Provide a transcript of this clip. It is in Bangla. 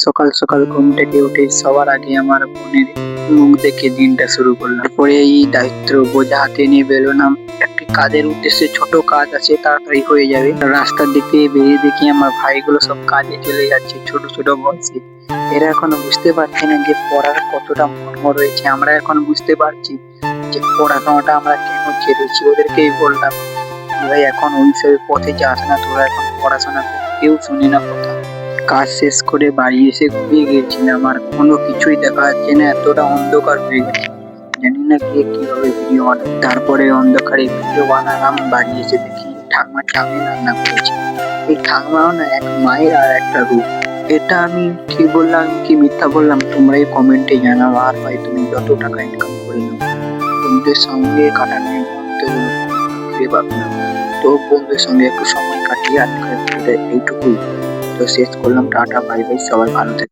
সকাল সকাল ঘুম থেকে উঠে সবার আগে আমার বোনের মুখ দেখে দিনটা শুরু করলাম। পরে এই দায়িত্ব বোঝা হাতে নিয়ে বেরোলাম একটি কাজের উদ্দেশ্যে। ছোট কাজ আছে, তাড়াতাড়ি হয়ে যাবে। রাস্তার দিক দিয়ে বেরিয়ে দেখি আমার ভাইগুলো সব কাজে চলে যাচ্ছে, ছোট ছোট বয়সে। এরা এখনো বুঝতে পারছে না যে পড়ার কতটা মর্ম রয়েছে। আমরা এখন বুঝতে পারছি যে পড়াশোনাটা আমরা কেন ছেড়েছি। ওদেরকেই বললাম যে ভাই এখন ওই পথে যাস না, তোরা এখন পড়াশোনা কর। কেউ শুনে না কথা। কাজ শেষ করে বাড়ি এসে ঘুমিয়ে গেছিলাম, আর কোনো কিছুই দেখা যাচ্ছে না, এতটা অন্ধকার হয়ে গেছে। জানি না গিয়ে কিভাবে ভিডিও বানাবো। তারপরে অন্ধকারে ভিডিও বানালাম। বাড়ি এসে দেখি ঠাকমা চাউমিন রান্না করেছে। এই ঠাকমাও না এক মায়ের আর একটা রূপ। এটা আমি ঠিক বললাম কি মিথ্যা বললাম তোমরাই কমেন্টে জানাও। আর ভাই তুমি যত টাকা ইনকাম করে নাও, বন্ধুদের সঙ্গে কাটানোর মুহূর্তগুলো ফিরে পাবে না। তো বন্ধুদের সঙ্গে একটু সময় কাটিয়ে আজকে এইটুকুই। তো শেষ করলাম। টাটা, বাই বাই, সবাই ভালো থেকো।